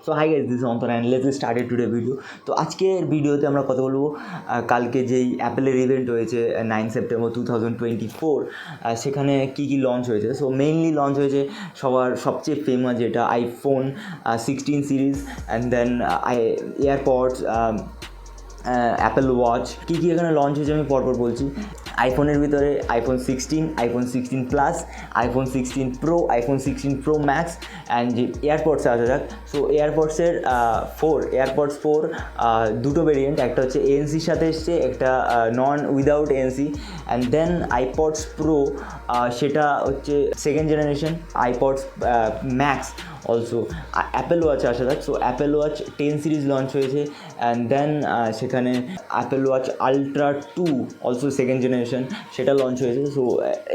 So hi guys, this অন্তর and let's start today video. তো আজকের ভিডিওতে আমরা কথা বলবো কালকে যেই অ্যাপেলের ইভেন্ট হয়েছে 9 সেপ্টেম্বর 2024, সেখানে কী কী লঞ্চ হয়েছে। সো মেইনলি লঞ্চ হয়েছে সবার সবচেয়ে ফেমাস যেটা iPhone 16 series, and then AirPods, Apple watch. কী কী এখানে লঞ্চ হয়েছে আমি পরপর বলছি। আইফোনের ভিতরে iPhone 16, iPhone 16 plus, iPhone 16 pro, iPhone 16 pro max, and যে এয়ারপডসে আসা যাক। সো এয়ারপডসের এয়ারপডস 4 দুটো ভেরিয়েন্ট, একটা হচ্ছে এএনসির সাথে এসছে, একটা non without ANC. And then AirPods pro, সেটা হচ্ছে second generation, AirPods max also. Apple ওয়াচে আসা যাক। So Apple watch 10 series launch হয়েছে, অ্যান্ড দেন সেখানে Apple watch ultra 2 also second generation, সেটা লঞ্চ হয়েছে। সো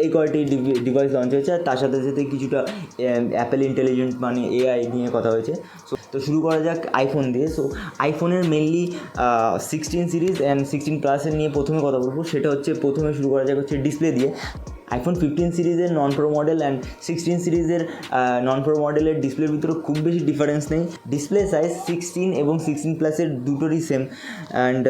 এই কয়টি ডিভাইস লঞ্চ হয়েছে, আর তার সাথে সাথে কিছুটা অ্যাপেল ইন্টেলিজেন্ট মানে এআই নিয়ে কথা হয়েছে। সো তো শুরু করা যাক আইফোন দিয়ে। সো আইফোনের মেনলি 16 সিরিজ অ্যান্ড 16 প্লাসের নিয়ে প্রথমে কথা বলবো। সেটা হচ্ছে প্রথমে শুরু করা যাক হচ্ছে ডিসপ্লে দিয়ে। আইফোন 15 সিরিজের নন প্রো মডেল অ্যান্ড 16 সিরিজের নন প্রো মডেলের ডিসপ্লের ভিতরে খুব বেশি ডিফারেন্স নেই। ডিসপ্লে সাইজ 16 এবং 16 প্লাসের দুটোরই সেম, অ্যান্ড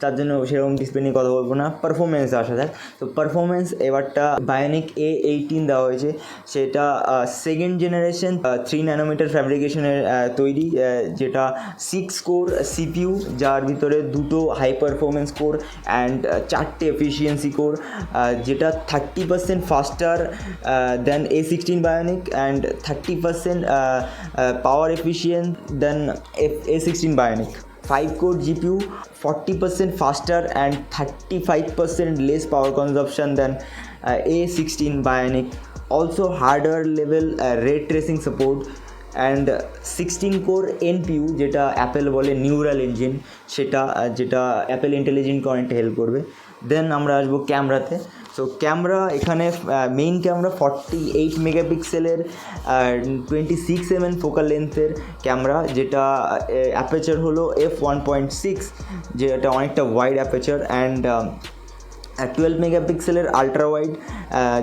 তার জন্য সেরকম ডিসপ্লে নিয়ে কথা বলবো না। পারফরমেন্সে আসা যাক। তো পারফরমেন্স এবারটা বায়োনিক A18 দেওয়া হয়েছে, সেটা সেকেন্ড জেনারেশন 3 ন্যানোমিটার ফ্যাব্রিকেশনের তৈরি, যেটা 6 কোর সিপিইউ, যার ভিতরে দুটো হাই পারফরমেন্স কোর অ্যান্ড 4টে এফিসিয়েন্সি কোর, যেটা 30% faster than A16 Bionic and 30% power efficient than A16 Bionic. 5-core GPU, 40% faster and 35% less power consumption than A16 Bionic. Also harder level ray tracing support, and 16 core NPU, যেটা Apple বলে neural engine, সেটা যেটা Apple ইন্টেলিজেন্টকে অনেকটা help করবে। দেন আমরা আসবো ক্যামেরাতে। So camera এখানে মেইন ক্যামেরা 48 মেগাপিক্সেলের 26 mm ফোকাল লেন্থের ক্যামেরা, যেটা অ্যাপারচার হলো f1.6, যেটা অনেকটা ওয়াইড অ্যাপারচার, অ্যান্ড 12 মেগাপিক্সেলের আলট্রা ওয়াইড,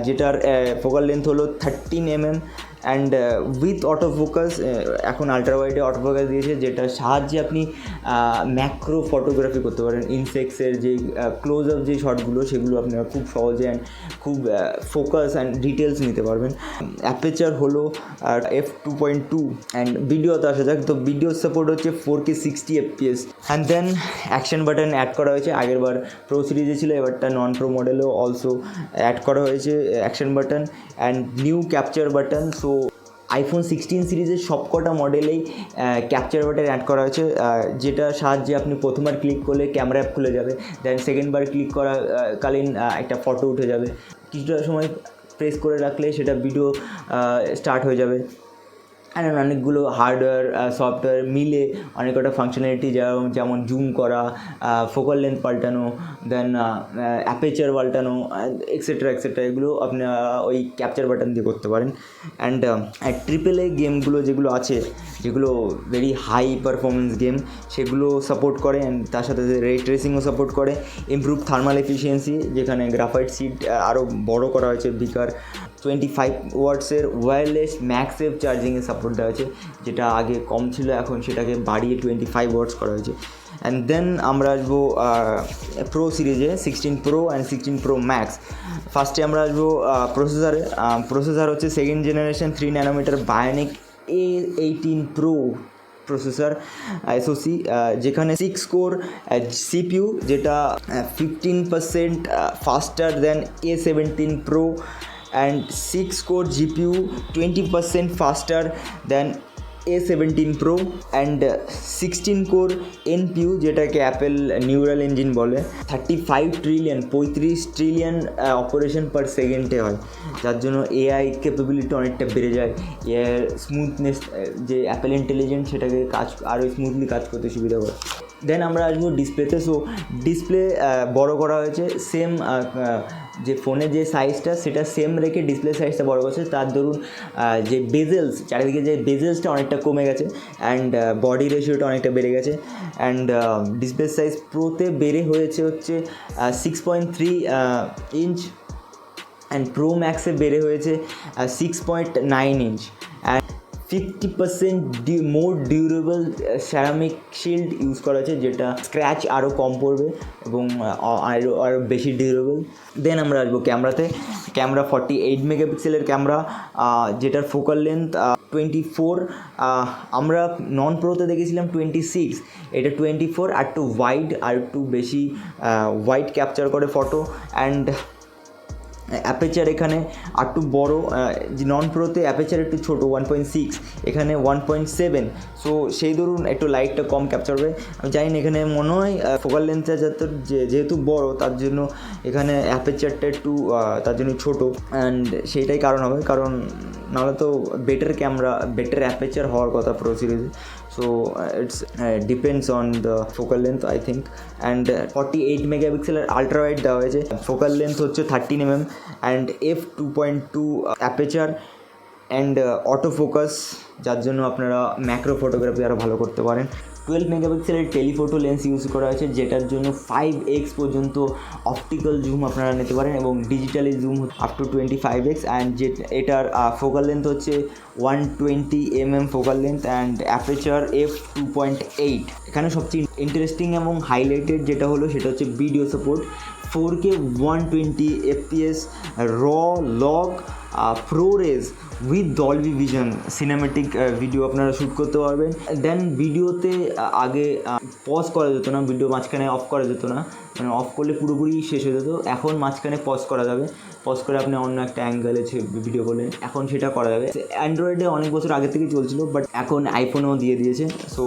যেটার ফোকাল লেন্থ হলো 13 mm, and with auto focus. এখন আলট্রা ওয়াইডে অটো ফোকাস দিয়েছে, যেটার সাহায্যে আপনি ম্যাক্রো ফটোগ্রাফি করতে পারেন। ইনসেক্টসের যে ক্লোজ আপ যে শটগুলো, সেগুলো আপনারা খুব সহজে অ্যান্ড খুব ফোকাস অ্যান্ড ডিটেলস নিতে পারবেন। অ্যাপারচার হলো f2.2, অ্যান্ড ভিডিওতে আসা যাক। তো ভিডিও সাপোর্ট হচ্ছে 4K 60 FPS, and then action button add করা হয়েছে। আগেরবার প্রো সিরিজে ছিল, এবারটা নন প্রো মডেলেও অলসো অ্যাড করা হয়েছে action button and new capture button. So iPhone 16 সিরিজের সবকটা মডেলেই ক্যাপচার বাটন অ্যাড করা হয়েছে, যেটা সাহায্যে আপনি প্রথমবার ক্লিক করলে ক্যামেরা অ্যাপ খুলে যাবে, দেন সেকেন্ডবার ক্লিক কালীন একটা ফটো উঠে যাবে, কিছুটা সময় প্রেস করে রাখলে সেটা ভিডিও স্টার্ট হয়ে যাবে। অ্যান্ড অনেকগুলো হার্ডওয়্যার সফটওয়্যার মিলে অনেক কটা ফাংশনালিটি, যেমন জুম করা, ফোকাল লেন্থ পাল্টানো, দেন অ্যাপেচার পাল্টানো, এক্সেট্রা এক্সেট্রা, এগুলো আপনারা ওই ক্যাপচার বাটন দিয়ে করতে পারেন। অ্যান্ড AAA গেমগুলো যেগুলো আছে, যেগুলো ভেরি হাই পারফরমেন্স গেম, সেগুলো সাপোর্ট করে, অ্যান্ড তার সাথে রে ট্রেসিংও সাপোর্ট করে। ইমপ্রুভ থার্মাল এফিসিয়েন্সি, যেখানে গ্রাফাইট সিট আরও বড় করা হয়েছে, বিকার 25 ওয়াটসের ওয়্যারলেস ম্যাক্সেভ চার্জিংয়ে সাপোর্ট দেওয়া হয়েছে, যেটা আগে কম ছিল, এখন সেটাকে বাড়িয়ে 25 ওয়াটস করা হয়েছে। অ্যান্ড দেন আমরা আসবো প্রো সিরিজে 16 প্রো অ্যান্ড 16 প্রো ম্যাক্স। ফার্স্টে আমরা আসবো প্রসেসর হচ্ছে second generation 3 nanometre bionic A18 pro processor SoC, যেখানে 6 কোর CPU, যেটা 15% faster than A17 pro, and 6 core GPU 20% faster than A17 Pro, and 16 core NPU, যেটাকে অ্যাপেল নিউরাল ইঞ্জিন বলে। 35 trillion operation পার সেকেন্ডে হয়, যার জন্য এআই ক্যাপাবিলিটি অনেকটা বেড়ে যায়। এআইয়ের স্মুথনেস, যে অ্যাপেল ইন্টেলিজেন্ট, সেটাকে আরও স্মুথলি কাজ করতে সুবিধা করে। দেন আমরা আসবো ডিসপ্লেতে। সো ডিসপ্লে বড় করা হয়েছে, সেম যে ফোনের যে সাইজটা সেটা সেম রেখে ডিসপ্লে সাইজটা বড় করছে। তার দরুন যে বেজেলস, চারিদিকে যে বেজেলসটা অনেকটা কমে গেছে, অ্যান্ড বডি রেশিওটা অনেকটা বেড়ে গেছে। অ্যান্ড ডিসপ্লে সাইজ প্রোতে বেড়ে হয়েছে হচ্ছে 6.3 ইঞ্চ, অ্যান্ড প্রো ম্যাক্সে বেড়ে হয়েছে 6.9 inch. And 50% more durable ceramic shield use করা হয়েছে, যেটা স্ক্র্যাচ আরও কম পড়বে এবং আরও বেশি ডিউরেবল। দেন আমরা আসবো ক্যামেরাতে। ক্যামেরা 48 মেগাপিক্সেলের ক্যামেরা, যেটার ফোকাল লেন্থ 24। আমরা নন প্রোতে দেখেছিলাম 26, এটা 24, আর একটু ওয়াইড, আর একটু বেশি ওয়াইড ক্যাপচার করে ফটো। অ্যান্ড অ্যাপেচার এখানে একটু বড়, নন প্রোতে অ্যাপেচার একটু ছোটো 1.6, এখানে 1.7। সো সেই ধরুন একটু লাইটটা কম ক্যাপচার হবে। আমি জানি না, এখানে মনে হয় ফোকাল লেন্থটা যেহেতু বড় তার জন্য এখানে অ্যাপেচারটা একটু তার জন্য ছোটো, অ্যান্ড সেইটাই কারণ হবে, কারণ নাহলে তো বেটার ক্যামেরা, বেটার অ্যাপেচার হওয়ার কথা প্রো সিরিজে। So it's depends on the focal length I think. And 48 মেগাপিক্সেলের আলট্রা ওয়াইড দেওয়া হয়েছে, ফোকাল লেন্থ হচ্ছে 13 mm and f2.2 aperture and auto focus, যার জন্য আপনারা ম্যাক্রো ফটোগ্রাফি আরও ভালো করতে পারেন। 12 মেগাপিক্সেলের টেলিফোটো লেন্স ইউজ করা হয়েছে, যেটার জন্য 5x পর্যন্ত অপটিক্যাল জুম আপনারা নিতে পারেন এবং digitally zoom up to 25x। And এটার ফোকাল লেন্থ হচ্ছে 120 mm focal length and aperture f2.8। এখানে সবচেয়ে ইন্টারেস্টিং এবং হাইলাইটেড যেটা হলো সেটা হচ্ছে ভিডিও সাপোর্ট। 4K 120 FPS র log ProRes with Dolby vision cinematic video আপনারা শ্যুট করতে পারবেন। দেন ভিডিওতে আগে পজ করা যেত না, ভিডিও মাঝখানে অফ করা যেত না, মানে অফ করলে পুরোপুরি শেষ হয়ে যেত। এখন মাঝখানে পজ করা যাবে, পজ করে আপনি অন্য একটা অ্যাঙ্গেলে ভিডিও করলেন, এখন সেটা করা যাবে। অ্যান্ড্রয়েডে অনেক বছর আগে থেকে চলছিল, বাট এখন আইফোনেও দিয়ে দিয়েছে। সো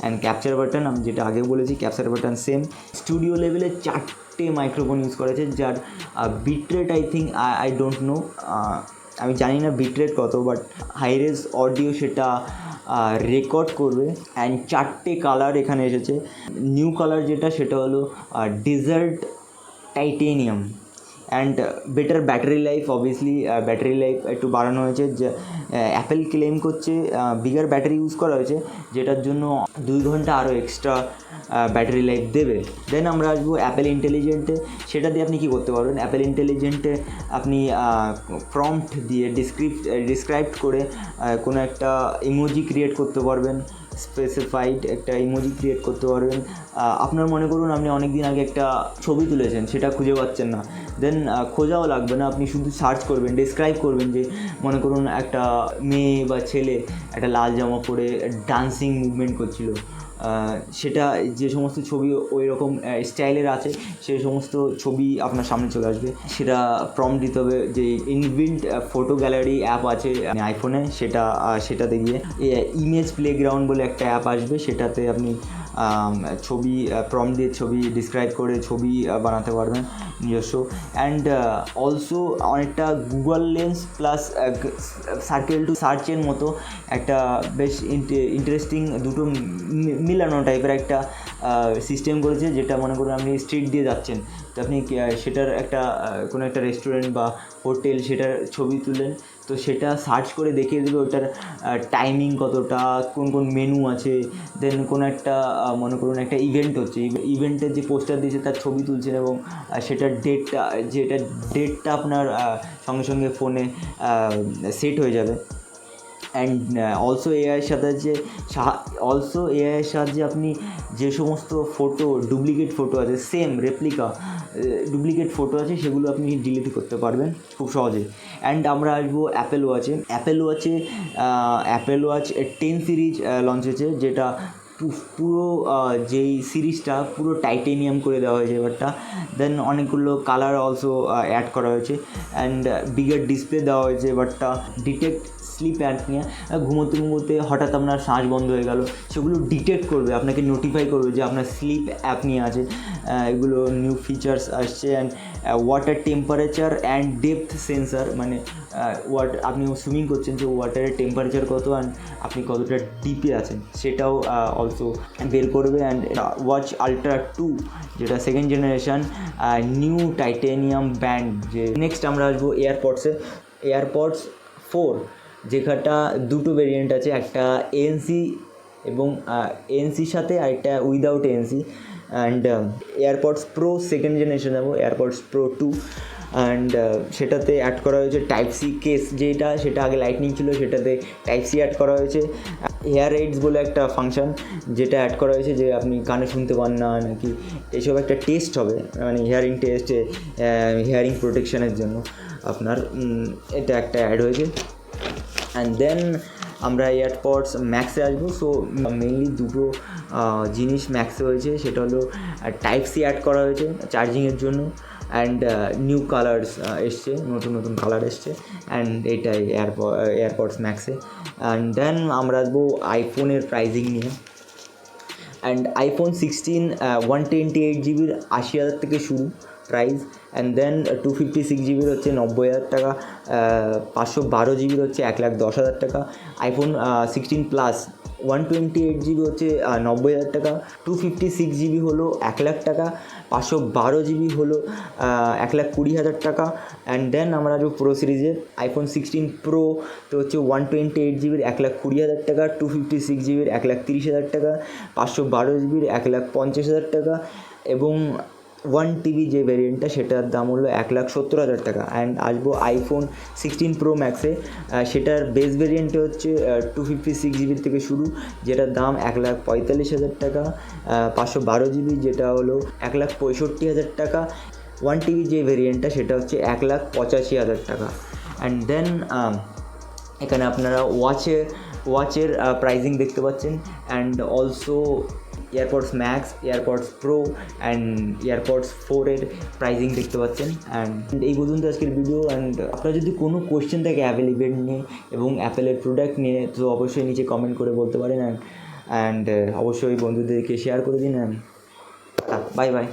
অ্যান্ড ক্যাপচার বাটন, আমি যেটা আগে বলেছি, ক্যাপচার বাটন সেম। স্টুডিও লেভেলে 4টে মাইক্রোফোন ইউজ করেছে, যার bitrate I think I don't know, আমি জানি না বিটরেট কত, বাট হাইরেজ অডিও সেটা রেকর্ড করবে। অ্যান্ড 4টে কালার এখানে এসেছে। নিউ কালার যেটা সেটা হলো dessert titanium. And better battery life, obviously battery life একটু বাড়ানো হয়েছে, যে অ্যাপেল ক্লেম করছে বিগার ব্যাটারি ইউজ করা হয়েছে, যেটার জন্য 2 ঘন্টা আরও এক্সট্রা ব্যাটারি লাইফ দেবে। দেন আমরা আসবো অ্যাপেল ইন্টেলিজেন্টে। সেটা দিয়ে আপনি কী করতে পারবেন? অ্যাপেল ইন্টেলিজেন্টে আপনি প্রম্পট দিয়ে ডিসক্রাইব করে কোনো একটা ইমোজি ক্রিয়েট করতে পারবেন, স্পেসিফাইড একটা ইমোজি ক্রিয়েট করতে পারবেন। আপনার মনে করুন আপনি অনেক দিন আগে একটা ছবি তুলেছেন, সেটা খুঁজে পাচ্ছেন না, দেন খোঁজাও লাগবে না, আপনি শুধু সার্চ করবেন, ডিসক্রাইব করবেন যে মনে করুন একটা মেয়ে বা ছেলে একটা লাল জামা পরে ডান্সিং মুভমেন্ট করছিল, সেটা যে সমস্ত ছবি ওই রকম স্টাইলের আছে সেই সমস্ত ছবি আপনার সামনে চলে আসবে। সেটা প্রম্পট দিতে হবে, যে ইনবিল্ট ফটো গ্যালারি অ্যাপ আছে আইফোনে, সেটাতে গিয়ে ইমেজ প্লেগ্রাউন্ড বলে একটা অ্যাপ আসবে, সেটাতে আপনি ছবি প্রম্পট দিয়ে ছবি ডিসক্রাইব করে ছবি বানাতে পারবেন নিজস্ব। অ্যান্ড অলসো অনেকটা Google Lens plus circle to সার্চের মতো একটা বেশ ইন্টারেস্টিং দুটো মিলানো টাইপের একটা সিস্টেম করেছে, যেটা মনে করুন আপনি স্ট্রিট দিয়ে যাচ্ছেন, তো আপনি সেটার একটা কোনো একটা রেস্টুরেন্ট বা হোটেল সেটার ছবি তুলেন, তো সেটা সার্চ করে দেখিয়ে দেবে ওটার টাইমিং কতটা, কোন কোন মেনু আছে। দেন কোনো একটা মনে করুন একটা ইভেন্ট হচ্ছে, ইভেন্টের যে পোস্টার দিয়েছে তার ছবি তুলছেন এবং সেটার ডেটটা আপনার সঙ্গে সঙ্গে ফোনে সেট হয়ে যাবে। অ্যান্ড অলসো এআইয়ের সাহায্যে আপনি যে সমস্ত ফটো ডুপ্লিকেট ফটো আছে, সেম রেপ্লিকা ডুপ্লিকেট ফটো আছে, সেগুলো আপনি ডিলিট করতে পারবেন খুব সহজে। অ্যান্ড আমরা আসবো অ্যাপেল ওয়াচ 10 সিরিজ লঞ্চ হয়েছে, যেটা পুরো যেই সিরিজটা পুরো টাইটেনিয়াম করে দেওয়া হয়েছে এবারটা। দেন অনেকগুলো কালার অলসো অ্যাড করা হয়েছে অ্যান্ড বিগার ডিসপ্লে দেওয়া হয়েছে এবারটা। ডিটেক্ট স্লিপ অ্যাপনিয়া, ঘুমোতে হঠাৎ আপনার শ্বাস বন্ধ হয়ে গেল, সেগুলো ডিটেক্ট করবে, আপনাকে নোটিফাই করবে যে আপনার স্লিপ অ্যাপনিয়া আছে। এগুলো নিউ ফিচার্স আসছে। And water temperature and depth sensor, মানে আপনি সুইমিং করছেন, যে ওয়াটারের টেম্পারেচার কত অ্যান্ড আপনি কতটা ডিপে আছেন সেটাও অলসো বের করবে। অ্যান্ড ওয়াচ আলট্রা 2, যেটা second generation new titanium band. যে নেক্সট আমরা আসবো এয়ারপডস 4, যেখানটা দুটো ভেরিয়েন্ট আছে, একটা এএনসি এবং এএনসির সাথে আর একটা without ANC. And AirPods pro second generation যাবো, এয়ারপডস প্রো 2 অ্যান্ড সেটাতে অ্যাড করা হয়েছে টাইপ সি কেস, যেটা সেটা আগে লাইটনিং ছিল, সেটাতে টাইপ সি অ্যাড করা হয়েছে। হেয়ার এইডস বলে একটা ফাংশন যেটা অ্যাড করা হয়েছে, যে আপনি কানে শুনতে পান না নাকি এসব একটা টেস্ট হবে, মানে হিয়ারিং টেস্টে হিয়ারিং প্রোটেকশনের জন্য আপনার এটা একটা অ্যাড হয়েছে। অ্যান্ড দেন আমরা এয়ারপডস ম্যাক্সে আসবো। সো মেইনলি দুটো জিনিস ম্যাক্সে হয়েছে, সেটা হলো টাইপ সি অ্যাড করা হয়েছে চার্জিংয়ের জন্য, অ্যান্ড নিউ কালার্স এসছে, নতুন নতুন কালার এসছে, অ্যান্ড এইটাই এয়ারপডস ম্যাক্সে। অ্যান্ড দেন আমরা আসবো আইফোনের প্রাইজিং নিয়ে। অ্যান্ড আইফোন 16 128 জিবির 80,000 থেকে শুরু প্রাইস, অ্যান্ড দেন 256 জিবির হচ্ছে 90,000 টাকা, 512 জিবির হচ্ছে 1,10,000 টাকা। আইফোন 16 প্লাস 128 জিবি হচ্ছে 90,000 টাকা, 256 জিবি হলো 1,00,000 টাকা, 512 জিবি হলো 1,20,000 টাকা। অ্যান্ড দেন আমরা যে প্রো সিরিজের আইফোন 16 প্রো তো হচ্ছে 128 জিবির 1,20,000 টাকা, 256 জিবির 1,30,000 টাকা, 512 জিবির 1,50,000 টাকা, এবং 1 টিবি যে ভ্যারিয়েন্টটা সেটার দাম হলো 1,70,000 টাকা। অ্যান্ড আসবো আইফোন 16 প্রো ম্যাক্সে, সেটার বেস ভ্যারিয়েন্টে হচ্ছে 256 জিবির থেকে শুরু, যেটার দাম 1,45,000 টাকা, 512 জিবি যেটা হলো 1,65,000 টাকা, 1 টিবি যে ভ্যারিয়েন্টটা সেটা হচ্ছে 1,85,000 টাকা। অ্যান্ড দেন এখানে আপনারা ওয়াচের প্রাইজিং দেখতে পাচ্ছেন, and also AirPods max, AirPods pro and AirPods 4 pricing দেখতে পাচ্ছেন। অ্যান্ড এই পর্যন্ত আজকের ভিডিও। অ্যান্ড আপনার যদি কোনো কোয়েশ্চেন থাকে অ্যাপেল ইভেন্ট নিয়ে এবং অ্যাপেলের প্রোডাক্ট নিয়ে, তো অবশ্যই নিচে কমেন্ট করে বলতে পারেন, অ্যান্ড অবশ্যই বন্ধুদেরকে শেয়ার করে দিন। And bye bye.